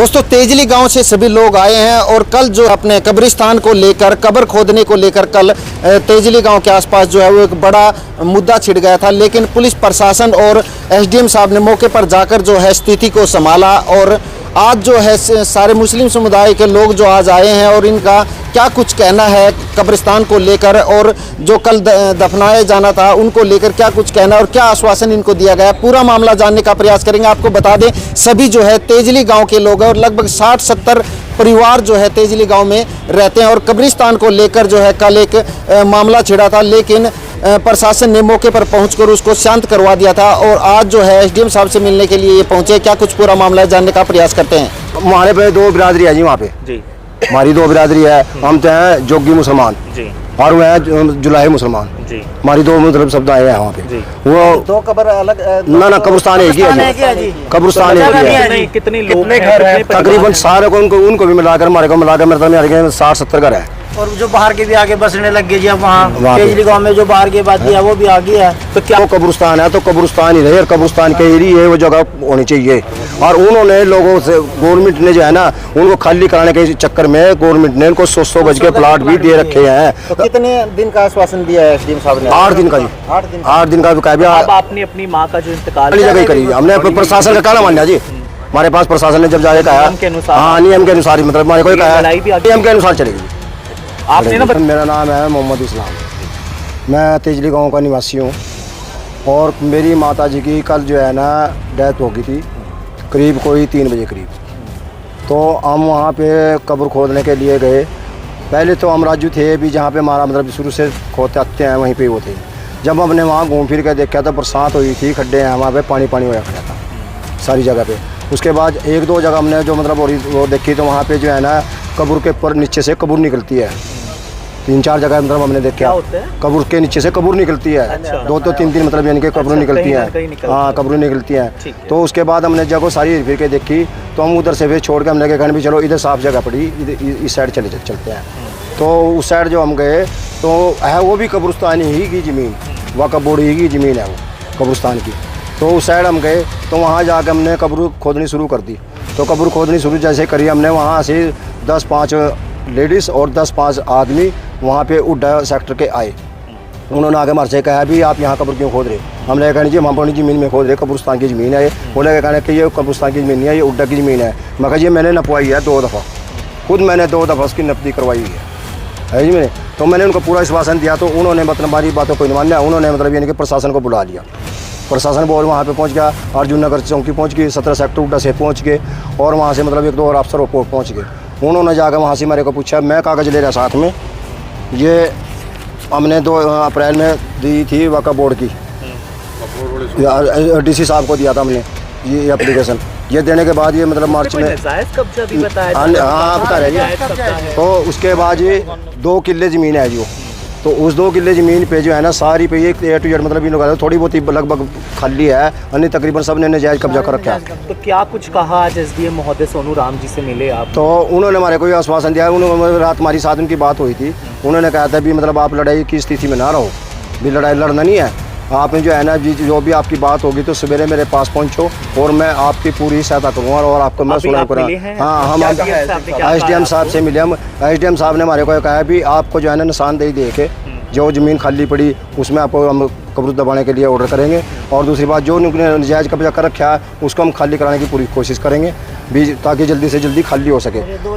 दोस्तों तेजली गांव से सभी लोग आए हैं और कल जो अपने कब्रिस्तान को लेकर कब्र खोदने को लेकर कल तेजली गांव के आसपास जो है वो एक बड़ा मुद्दा छिड़ गया था, लेकिन पुलिस प्रशासन और एसडीएम साहब ने मौके पर जाकर जो है स्थिति को संभाला। और आज जो है सारे मुस्लिम समुदाय के लोग जो आज आए हैं और इनका क्या कुछ कहना है कब्रिस्तान को लेकर और जो कल दफनाया जाना था उनको लेकर क्या कुछ कहना और क्या आश्वासन इनको दिया गया, पूरा मामला जानने का प्रयास करेंगे। आपको बता दें सभी जो है तेजली गांव के लोग हैं और लगभग 60-70 परिवार जो है तेजली गांव में रहते हैं और कब्रिस्तान को लेकर जो है कल एक मामला छिड़ा था, लेकिन प्रशासन ने मौके पर पहुंचकर उसको शांत करवा दिया था। और आज जो है एसडीएम साहब से मिलने के लिए ये पहुंचे, क्या कुछ पूरा मामला जानने का प्रयास करते हैं। हमारे पे दो बिरादरी है जी, वहाँ पे जी हमारी दो बिरादरी है। हम तो हैं जोगी मुसलमान जी और वह है जुलाही मुसलमान जी। हमारी दो मतलब शब्द आए हैं वहाँ पे। वो दो कब्र अलग ना कब्रिस्तान एक ही है जी, कब्रिस्तान एक ही है। कितने लोग हैं? तकरीबन सारे को उनको भी मिलाकर हमारे को मिलाकर मेरे 60-70 घर है। और जो बाहर के भी आगे बसने लग गए जी, अब वहाँ तेजली गांव में जो बाहर की बाती है वो भी आ गई है। तो क्या वो कब्रिस्तान है तो कब्रिस्तान ही रहे और कब्रिस्तान के एरिया वो जगह होनी चाहिए। और उन्होंने लोगों से गवर्नमेंट ने जो है ना उनको खाली कराने के चक्कर में गवर्नमेंट ने उनको 100 गज के प्लाट भी दे रखे हैं। तो कितने दिन का आश्वासन दिया है एसडीएम साहब ने? 8 दिन का जी, 8 दिन का कहा। अब आपने अपनी माँ का जो इंतकाल जगह करी हमने प्रशासन का कहना मान्या जी। हमारे पास प्रशासन ने जब जाके कहा हाँ नियम के अनुसार ही, मतलब हमारे को कहा नियम के अनुसार चलेगी। आपने ना मेरा नाम है मोहम्मद इस्लाम, मैं तेजली गांव का निवासी हूँ और मेरी माता जी की कल जो है ना डेथ हो गई थी करीब कोई 3 बजे करीब। तो हम वहाँ पे कब्र खोदने के लिए गए। पहले तो हम राजू थे भी जहाँ पे हमारा मतलब शुरू से खोदते आते हैं वहीं पे वो थे। जब हमने वहाँ घूम फिर के देखा तो बरसात हुई थी, खड्डे हैं वहाँ पे, पानी होया खड़ा था सारी जगह पे। उसके बाद 1-2 जगह हमने जो मतलब वो देखी तो वहाँ पे जो है ना कब्र के ऊपर नीचे से कब्र निकलती है। 3-4 जगह मतलब हमने देखा कब्र के नीचे से कब्र निकलती है। अच्छा। 2-3 मतलब यानी कि कब्र निकलती है। हाँ कब्र निकलती है। तो उसके बाद हमने जगह सारी फिर के देखी तो हम उधर से फिर छोड़ के हमने कहा भी चलो इधर साफ जगह पड़ी, इस साइड चलते हैं। तो उस साइड जो हम गए तो है वो भी कब्रिस्तान ही की ज़मीन, वक़्फ़ बोर्ड ही की ज़मीन है वो कब्रिस्तान की। तो उस साइड हम गए तो वहाँ जाकर हमने कब्र खोदनी शुरू कर दी। तो कब्र खोदनी शुरू जैसे करी हमने, वहाँ से 10-5 लेडीज़ और 10-5 आदमी वहाँ पे उड्डा सेक्टर के आए। उन्होंने आगे हमारे से कहा भी आप यहाँ कब्र क्यों खोद रहे? हमने कहा जी हम अपनी ज़मीन में खोद रहे, कब्रिस्तान की ज़मीन है ये। बोले कहना कि ये कब्रिस्तान की ज़मीन नहीं है, ये उड्डा की ज़मीन है। मैं कहा जी मैंने नपवाई है 2 दफ़ा, खुद मैंने 2 दफ़ा उसकी नपदी करवाई है जी मैंने। तो मैंने उनको पूरा आश्वासन दिया तो उन्होंने मतलब हमारी बातों को नहीं माना। उन्होंने मतलब यानी कि प्रशासन को बुला लिया। प्रशासन बोल वहाँ पे पहुँच गया, अर्जुन नगर चौकी पहुँच गई, 17 सेक्टर उड्डा से पहुँच गए और वहाँ से मतलब 1-2 और अफसर पहुँच गए। उन्होंने जाकर वहाँ से मेरे को पूछा, मैं कागज़ ले रहा साथ में, ये हमने 2 अप्रैल में दी थी वक़्फ़ बोर्ड की, डीसी साहब को दिया था हमने ये एप्लीकेशन। ये देने के बाद ये मतलब मार्च में कब्जा भी बताया। हाँ बता रहे हैं। तो उसके बाद ये 2 किले ज़मीन है जो, तो उस 2 किले ज़मीन पे जो है ना सारी पे ये A to Z मतलब इन थोड़ी बहुत लगभग खाली है, अन्य तकरीबन सब ने नजायज़ कब्जा कर रखा है। तो क्या कुछ कहा आज एसडीएम महोदय सोनू राम जी से मिले आप? तो उन्होंने हमारे को आश्वासन दिया। उन्होंने रात हमारी साथ उनकी बात हुई थी। उन्होंने कहा था भी मतलब आप लड़ाई की स्थिति में ना रहो, भी लड़ाई लड़ना नहीं है आपने जो है ना जी, जो भी आपकी बात होगी तो सवेरे मेरे पास पहुंचो और मैं आपकी पूरी सहायता करूँगा और आपको मैं सुना करूँगा। हाँ हम एसडीएम साहब से मिले। हम एसडीएम साहब ने हमारे को कहा भी आपको जो है ना निशानदेही दे के जो ज़मीन खाली पड़ी उसमें आपको हम कब्र दबाने के लिए ऑर्डर करेंगे और दूसरी बात जो उन्होंने नजायज़ कब्जा कर रखा है उसको हम खाली कराने की पूरी कोशिश करेंगे भी ताकि जल्दी से जल्दी खाली हो सके।